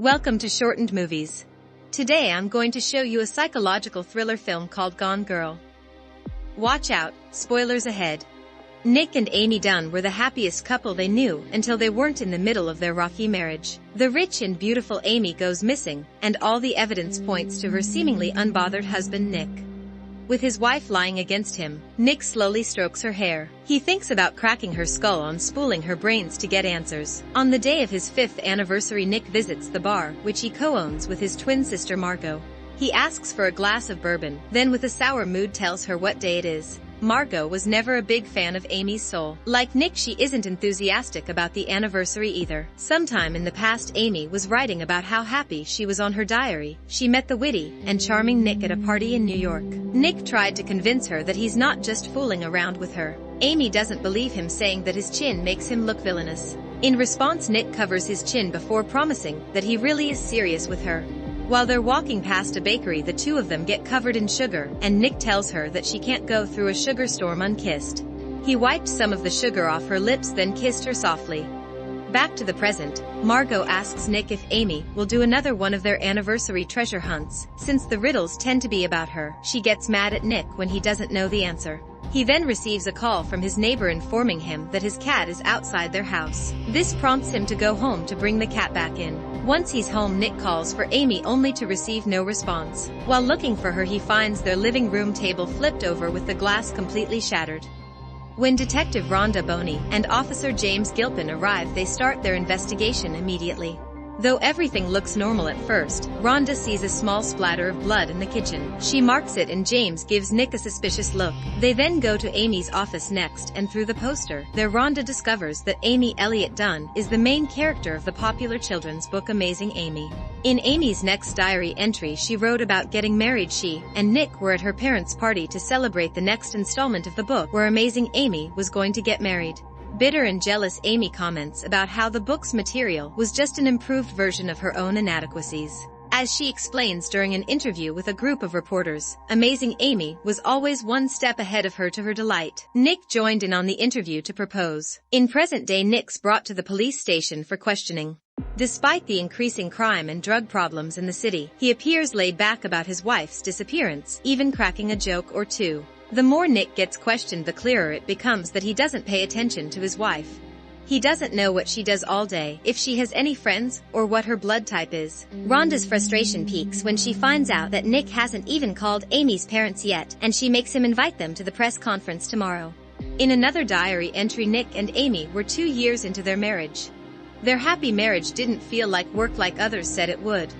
Welcome to Shortened Movies. Today I'm going to show you a psychological thriller film called Gone Girl. Watch out, spoilers ahead. Nick and Amy Dunn were the happiest couple they knew until they weren't in the middle of their rocky marriage. The rich and beautiful Amy goes missing, and all the evidence points to her seemingly unbothered husband Nick. With his wife lying against him, Nick slowly strokes her hair. He thinks about cracking her skull on spooling her brains to get answers. On the day of his 5th anniversary, Nick visits the bar, which he co-owns with his twin sister Margot. He asks for a glass of bourbon, then with a sour mood tells her what day it is. Margot was never a big fan of Amy's soul. Like Nick, she isn't enthusiastic about the anniversary either. Sometime in the past, Amy was writing about how happy she was on her diary. She met the witty and charming Nick at a party in New York. Nick tried to convince her that he's not just fooling around with her. Amy doesn't believe him, saying that his chin makes him look villainous. In response, Nick covers his chin before promising that he really is serious with her. While they're walking past a bakery, the two of them get covered in sugar, and Nick tells her that she can't go through a sugar storm unkissed. He wiped some of the sugar off her lips, then kissed her softly. Back to the present, Margot asks Nick if Amy will do another one of their anniversary treasure hunts. Since the riddles tend to be about her, she gets mad at Nick when he doesn't know the answer. He then receives a call from his neighbor informing him that his cat is outside their house. This prompts him to go home to bring the cat back in. Once he's home, Nick calls for Amy only to receive no response. While looking for her, he finds their living room table flipped over with the glass completely shattered. When Detective Rhonda Boney and Officer James Gilpin arrive, they start their investigation immediately. Though everything looks normal at first, Rhonda sees a small splatter of blood in the kitchen. She marks it, and James gives Nick a suspicious look. They then go to Amy's office next, and through the poster, there Rhonda discovers that Amy Elliott Dunn is the main character of the popular children's book Amazing Amy. In Amy's next diary entry, she wrote about getting married. She and Nick were at her parents' party to celebrate the next installment of the book, where Amazing Amy was going to get married. Bitter and jealous, Amy comments about how the book's material was just an improved version of her own inadequacies. As she explains during an interview with a group of reporters, Amazing Amy was always one step ahead of her, to her delight. Nick joined in on the interview to propose. In present day, Nick's brought to the police station for questioning. Despite the increasing crime and drug problems in the city, he appears laid back about his wife's disappearance, even cracking a joke or two. The more Nick gets questioned, the clearer it becomes that he doesn't pay attention to his wife. He doesn't know what she does all day, if she has any friends, or what her blood type is. Rhonda's frustration peaks when she finds out that Nick hasn't even called Amy's parents yet, and she makes him invite them to the press conference tomorrow. In another diary entry, Nick and Amy were 2 years into their marriage. Their happy marriage didn't feel like work like others said it would.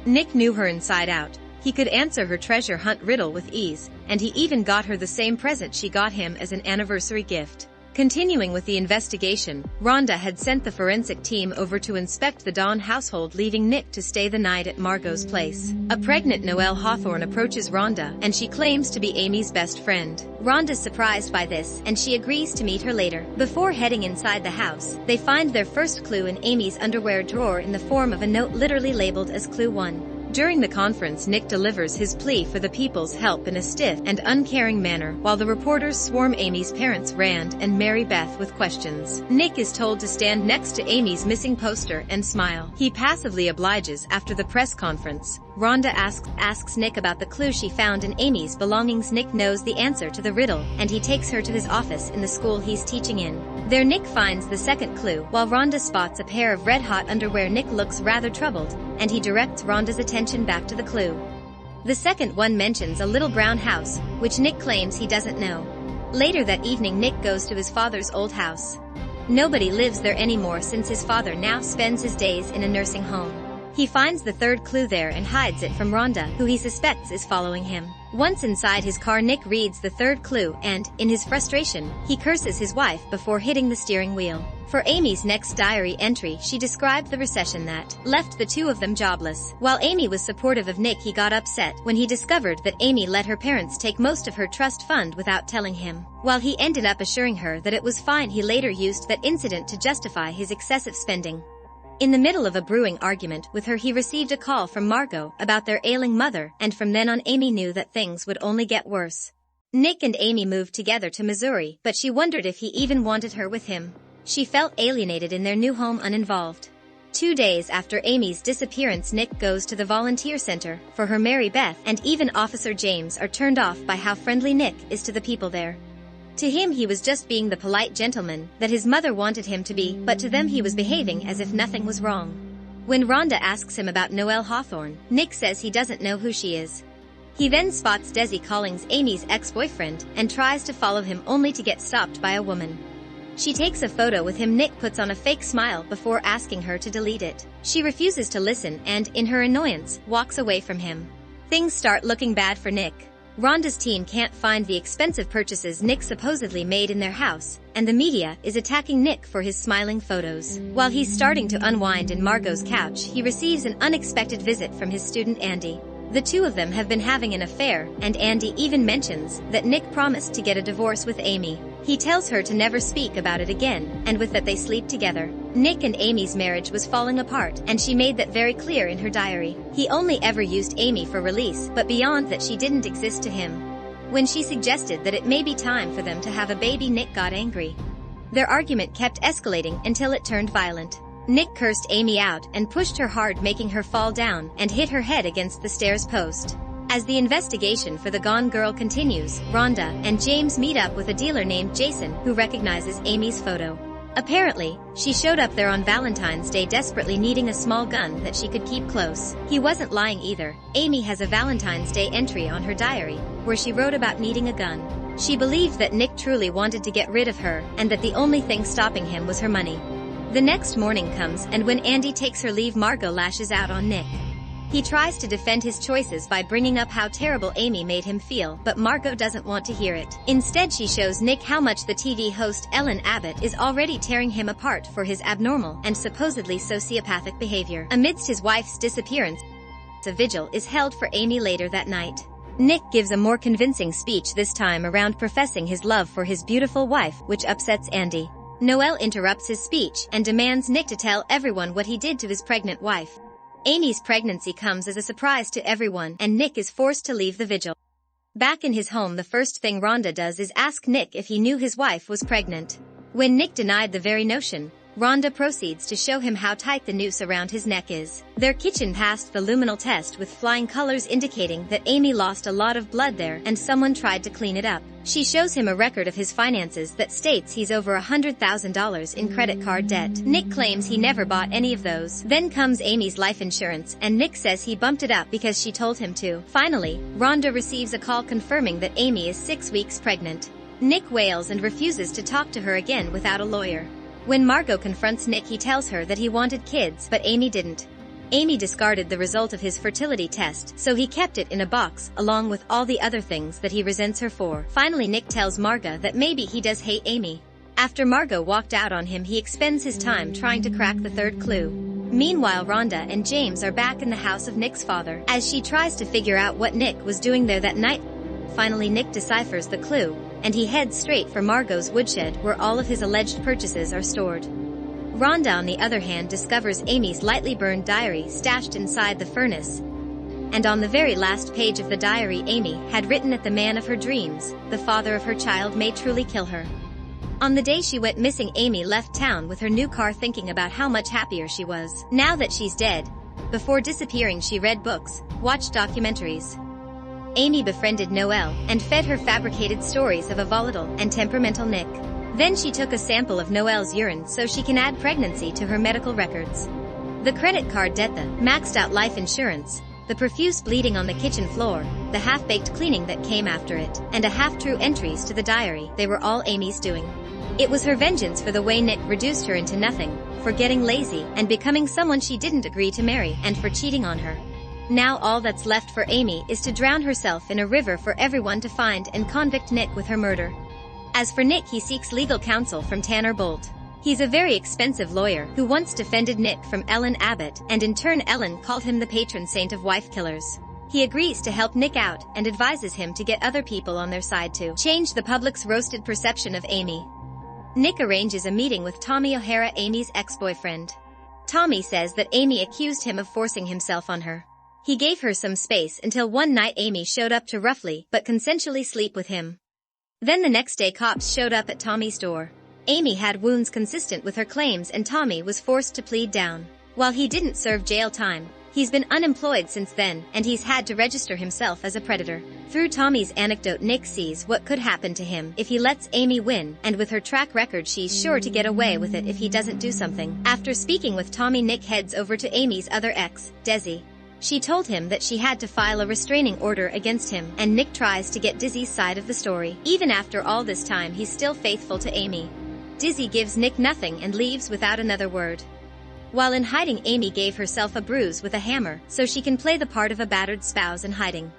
Nick knew her inside out. He could answer her treasure hunt riddle with ease, and he even got her the same present she got him as an anniversary gift. Continuing with the investigation, Rhonda had sent the forensic team over to inspect the Dawn household, leaving Nick to stay the night at Margot's place. A pregnant Noelle Hawthorne approaches Rhonda, and she claims to be Amy's best friend. Rhonda's surprised by this, and she agrees to meet her later. Before heading inside the house, they find their first clue in Amy's underwear drawer in the form of a note literally labeled as Clue 1. During the conference, Nick delivers his plea for the people's help in a stiff and uncaring manner, while the reporters swarm Amy's parents, Rand and Mary Beth, with questions. Nick is told to stand next to Amy's missing poster and smile. He passively obliges. After the press conference, Rhonda asks Nick about the clue she found in Amy's belongings. Nick knows the answer to the riddle, and he takes her to his office in the school he's teaching in. There Nick finds the second clue, while Rhonda spots a pair of red-hot underwear. Nick looks rather troubled, and he directs Rhonda's attention back to the clue. The second one mentions a little brown house, which Nick claims he doesn't know. Later that evening, Nick goes to his father's old house. Nobody lives there anymore, since his father now spends his days in a nursing home. He finds the third clue there and hides it from Rhonda, who he suspects is following him. Once inside his car, Nick reads the third clue and, in his frustration, he curses his wife before hitting the steering wheel. For Amy's next diary entry, she described the recession that left the two of them jobless. While Amy was supportive of Nick, he got upset when he discovered that Amy let her parents take most of her trust fund without telling him. While he ended up assuring her that it was fine, he later used that incident to justify his excessive spending. In the middle of a brewing argument with her, he received a call from Margot about their ailing mother, and from then on Amy knew that things would only get worse. Nick and Amy moved together to Missouri, but she wondered if he even wanted her with him. She felt alienated in their new home, uninvolved. 2 days after Amy's disappearance, Nick goes to the volunteer center for her Mary Beth, and even Officer James are turned off by how friendly Nick is to the people there. To him he was just being the polite gentleman that his mother wanted him to be, but to them he was behaving as if nothing was wrong. When Rhonda asks him about Noelle Hawthorne, Nick says he doesn't know who she is. He then spots Desi Collins, Amy's ex-boyfriend, and tries to follow him only to get stopped by a woman. She takes a photo with him. Nick puts on a fake smile before asking her to delete it. She refuses to listen and, in her annoyance, walks away from him. Things start looking bad for Nick. Rhonda's team can't find the expensive purchases Nick supposedly made in their house, and the media is attacking Nick for his smiling photos. While he's starting to unwind in Margot's couch, he receives an unexpected visit from his student Andy. The two of them have been having an affair, and Andy even mentions that Nick promised to get a divorce with Amy. He tells her to never speak about it again, and with that they sleep together. Nick and Amy's marriage was falling apart, and she made that very clear in her diary. He only ever used Amy for release, but beyond that she didn't exist to him. When she suggested that it may be time for them to have a baby, Nick got angry. Their argument kept escalating until it turned violent. Nick cursed Amy out and pushed her hard, making her fall down and hit her head against the stairs post. As the investigation for the Gone Girl continues, Rhonda and James meet up with a dealer named Jason who recognizes Amy's photo. Apparently, she showed up there on Valentine's Day desperately needing a small gun that she could keep close. He wasn't lying either. Amy has a Valentine's Day entry on her diary where she wrote about needing a gun. She believed that Nick truly wanted to get rid of her and that the only thing stopping him was her money. The next morning comes, and when Andy takes her leave, Margot lashes out on Nick. He tries to defend his choices by bringing up how terrible Amy made him feel, but Margot doesn't want to hear it. Instead, she shows Nick how much the TV host Ellen Abbott is already tearing him apart for his abnormal and supposedly sociopathic behavior. Amidst his wife's disappearance, a vigil is held for Amy later that night. Nick gives a more convincing speech this time around, professing his love for his beautiful wife, which upsets Andy. Noelle interrupts his speech and demands Nick to tell everyone what he did to his pregnant wife. Amy's pregnancy comes as a surprise to everyone, and Nick is forced to leave the vigil. Back in his home, the first thing Rhonda does is ask Nick if he knew his wife was pregnant. When Nick denied the very notion, Rhonda proceeds to show him how tight the noose around his neck is. Their kitchen passed the luminal test with flying colors, indicating that Amy lost a lot of blood there and someone tried to clean it up. She shows him a record of his finances that states he's over $100,000 in credit card debt. Nick claims he never bought any of those. Then comes Amy's life insurance, and Nick says he bumped it up because she told him to. Finally, Rhonda receives a call confirming that Amy is 6 weeks pregnant. Nick wails and refuses to talk to her again without a lawyer. When Margot confronts Nick, he tells her that he wanted kids, but Amy didn't. Amy discarded the result of his fertility test, so he kept it in a box, along with all the other things that he resents her for. Finally, Nick tells Margot that maybe he does hate Amy. After Margot walked out on him, he expends his time trying to crack the third clue. Meanwhile, Rhonda and James are back in the house of Nick's father, as she tries to figure out what Nick was doing there that night. Finally, Nick deciphers the clue, and he heads straight for Margot's woodshed where all of his alleged purchases are stored. Rhonda, on the other hand, discovers Amy's lightly burned diary stashed inside the furnace. And on the very last page of the diary, Amy had written that the man of her dreams, the father of her child, may truly kill her. On the day she went missing, Amy left town with her new car, thinking about how much happier she was now that she's dead. Before disappearing, she read books, watched documentaries. Amy befriended Noelle and fed her fabricated stories of a volatile and temperamental Nick. Then she took a sample of Noelle's urine so she can add pregnancy to her medical records. The credit card debt, the maxed out life insurance, the profuse bleeding on the kitchen floor, the half-baked cleaning that came after it, and a half-true entries to the diary, they were all Amy's doing. It was her vengeance for the way Nick reduced her into nothing, for getting lazy and becoming someone she didn't agree to marry, and for cheating on her. Now all that's left for Amy is to drown herself in a river for everyone to find and convict Nick with her murder. As for Nick, he seeks legal counsel from Tanner Bolt. He's a very expensive lawyer who once defended Nick from Ellen Abbott, and in turn Ellen called him the patron saint of wife killers. He agrees to help Nick out and advises him to get other people on their side to change the public's roasted perception of Amy. Nick arranges a meeting with Tommy O'Hara, Amy's ex-boyfriend. Tommy says that Amy accused him of forcing himself on her. He gave her some space until one night Amy showed up to roughly but consensually sleep with him. Then the next day, cops showed up at Tommy's door. Amy had wounds consistent with her claims and Tommy was forced to plead down. While he didn't serve jail time, he's been unemployed since then, and he's had to register himself as a predator. Through Tommy's anecdote, Nick sees what could happen to him if he lets Amy win, and with her track record she's sure to get away with it if he doesn't do something. After speaking with Tommy, Nick heads over to Amy's other ex, Desi. She told him that she had to file a restraining order against him, and Nick tries to get Desi's side of the story. Even after all this time, he's still faithful to Amy. Desi gives Nick nothing and leaves without another word. While in hiding, Amy gave herself a bruise with a hammer so she can play the part of a battered spouse in hiding.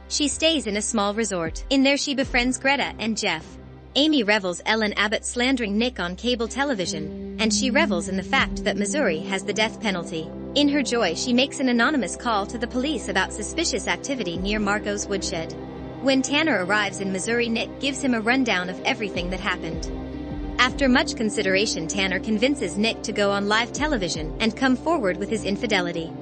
She stays in a small resort. In there she befriends Greta and Jeff. Amy revels Ellen Abbott slandering Nick on cable television, and she revels in the fact that Missouri has the death penalty. In her joy, she makes an anonymous call to the police about suspicious activity near Margot's woodshed. When Tanner arrives in Missouri, Nick gives him a rundown of everything that happened. After much consideration, Tanner convinces Nick to go on live television and come forward with his infidelity.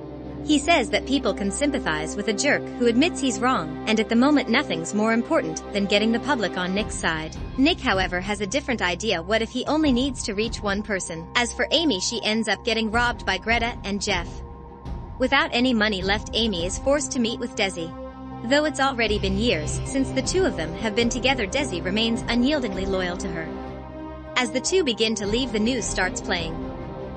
He says that people can sympathize with a jerk who admits he's wrong, and at the moment nothing's more important than getting the public on Nick's side. Nick, however, has a different idea. What if he only needs to reach one person? As for Amy, she ends up getting robbed by Greta and Jeff. Without any money left, Amy is forced to meet with Desi. Though it's already been years since the two of them have been together, Desi remains unyieldingly loyal to her. As the two begin to leave, the news starts playing.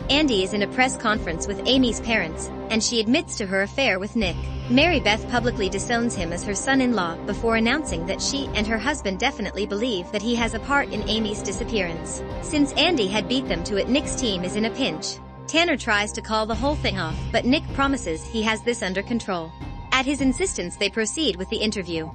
Andy is in a press conference with Amy's parents, and she admits to her affair with Nick. Mary Beth publicly disowns him as her son-in-law before announcing that she and her husband definitely believe that he has a part in Amy's disappearance. Since Andy had beat them to it, Nick's team is in a pinch. Tanner tries to call the whole thing off, but Nick promises he has this under control. At his insistence, they proceed with the interview.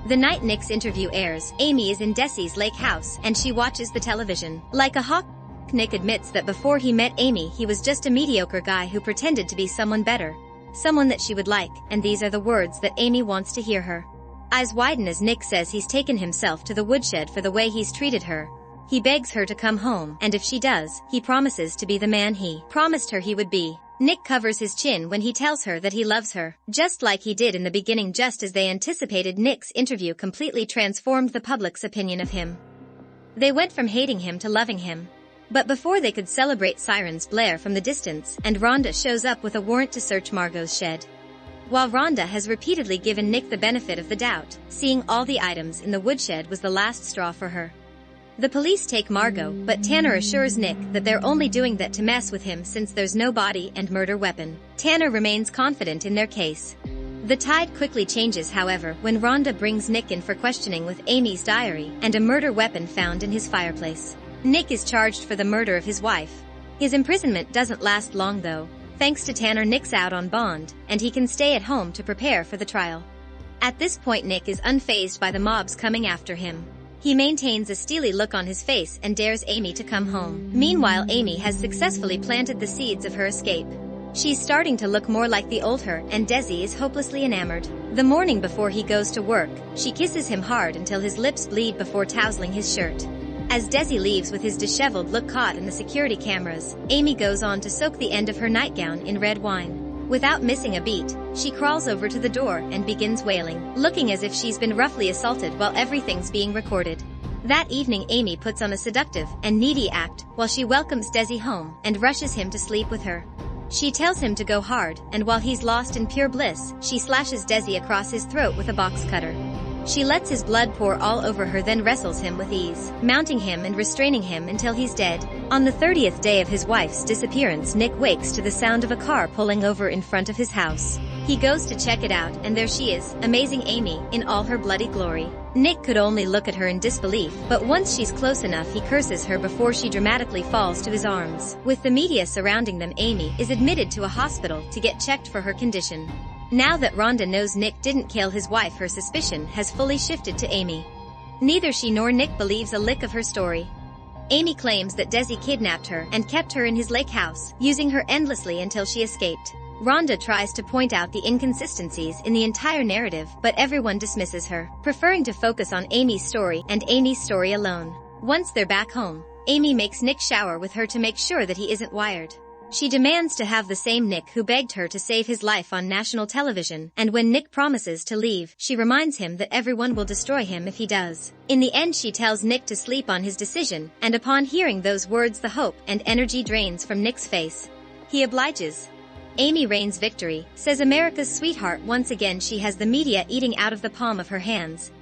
The night Nick's interview airs, Amy is in Desi's lake house, and she watches the television. Like a hawk, Nick admits that before he met Amy, he was just a mediocre guy who pretended to be someone better. Someone that she would like, and these are the words that Amy wants to hear her. Eyes widen as Nick says he's taken himself to the woodshed for the way he's treated her. He begs her to come home, and if she does, he promises to be the man he promised her he would be. Nick covers his chin when he tells her that he loves her, just like he did in the beginning. Just as they anticipated, Nick's interview completely transformed the public's opinion of him. They went from hating him to loving him. But before they could celebrate, sirens blare from the distance, and Rhonda shows up with a warrant to search Margot's shed. While Rhonda has repeatedly given Nick the benefit of the doubt, seeing all the items in the woodshed was the last straw for her. The police take Margot, but Tanner assures Nick that they're only doing that to mess with him since there's no body and murder weapon. Tanner remains confident in their case. The tide quickly changes, however, when Rhonda brings Nick in for questioning with Amy's diary and a murder weapon found in his fireplace. Nick is charged for the murder of his wife. His imprisonment doesn't last long though. Thanks to Tanner, Nick's out on bond, and he can stay at home to prepare for the trial. At this point, Nick is unfazed by the mobs coming after him. He maintains a steely look on his face and dares Amy to come home. Meanwhile, Amy has successfully planted the seeds of her escape. She's starting to look more like the old her, and Desi is hopelessly enamored. The morning before he goes to work, she kisses him hard until his lips bleed before tousling his shirt. As Desi leaves with his disheveled look caught in the security cameras, Amy goes on to soak the end of her nightgown in red wine. Without missing a beat, she crawls over to the door and begins wailing, looking as if she's been roughly assaulted while everything's being recorded. That evening, Amy puts on a seductive and needy act while she welcomes Desi home and rushes him to sleep with her. She tells him to go hard, and while he's lost in pure bliss, she slashes Desi across his throat with a box cutter. She lets his blood pour all over her, then wrestles him with ease, mounting him and restraining him until he's dead. On the 30th day of his wife's disappearance, Nick wakes to the sound of a car pulling over in front of his house. He goes to check it out, and there she is, amazing Amy, in all her bloody glory. Nick could only look at her in disbelief, but once she's close enough, he curses her before she dramatically falls to his arms. With the media surrounding them, Amy is admitted to a hospital to get checked for her condition. Now that Rhonda knows Nick didn't kill his wife, her suspicion has fully shifted to Amy. Neither she nor Nick believes a lick of her story. Amy claims that Desi kidnapped her and kept her in his lake house, using her endlessly until she escaped. Rhonda tries to point out the inconsistencies in the entire narrative, but everyone dismisses her, preferring to focus on Amy's story and Amy's story alone. Once they're back home, Amy makes Nick shower with her to make sure that he isn't wired. She demands to have the same Nick who begged her to save his life on national television, and when Nick promises to leave, she reminds him that everyone will destroy him if he does. In the end, she tells Nick to sleep on his decision, and upon hearing those words, the hope and energy drains from Nick's face. He obliges. Amy reigns victory, says America's sweetheart once again. She has the media eating out of the palm of her hands.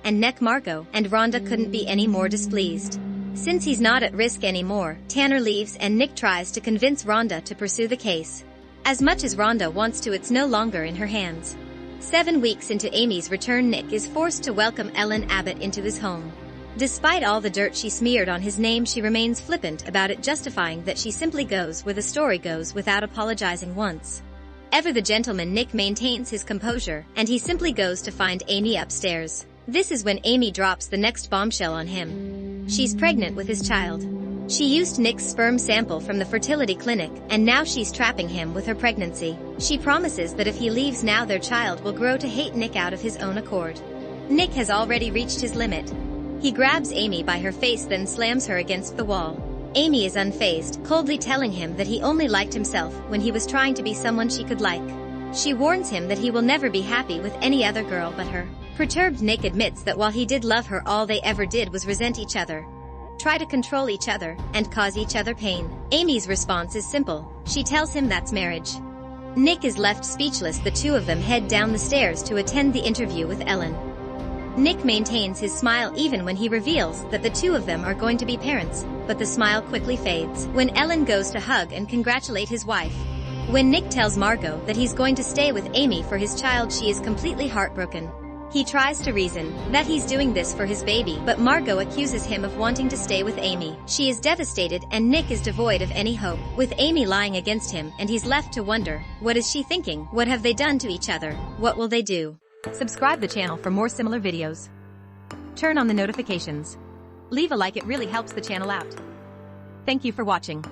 And Nick, Margot, and Rhonda couldn't be any more displeased. Since he's not at risk anymore, Tanner leaves and Nick tries to convince Rhonda to pursue the case. As much as Rhonda wants to, it's no longer in her hands. 7 weeks into Amy's return, Nick is forced to welcome Ellen Abbott into his home. Despite all the dirt she smeared on his name, she remains flippant about it, justifying that she simply goes where the story goes without apologizing once. Ever the gentleman, Nick maintains his composure, and he simply goes to find Amy upstairs. This is when Amy drops the next bombshell on him. She's pregnant with his child. She used Nick's sperm sample from the fertility clinic, and now she's trapping him with her pregnancy. She promises that if he leaves now, their child will grow to hate Nick out of his own accord. Nick has already reached his limit. He grabs Amy by her face, then slams her against the wall. Amy is unfazed, coldly telling him that he only liked himself when he was trying to be someone she could like. She warns him that he will never be happy with any other girl but her. Perturbed, Nick admits that while he did love her, all they ever did was resent each other, try to control each other, and cause each other pain. Amy's response is simple. She tells him that's marriage. Nick is left speechless. The two of them head down the stairs to attend the interview with Ellen. Nick maintains his smile even when he reveals that the two of them are going to be parents, but the smile quickly fades when Ellen goes to hug and congratulate his wife. When Nick tells Margot that he's going to stay with Amy for his child, she is completely heartbroken. He tries to reason that he's doing this for his baby, but Margot accuses him of wanting to stay with Amy. She is devastated and Nick is devoid of any hope, with Amy lying against him, and he's left to wonder, what is she thinking? What have they done to each other? What will they do? Subscribe the channel for more similar videos. Turn on the notifications. Leave a like, it really helps the channel out. Thank you for watching.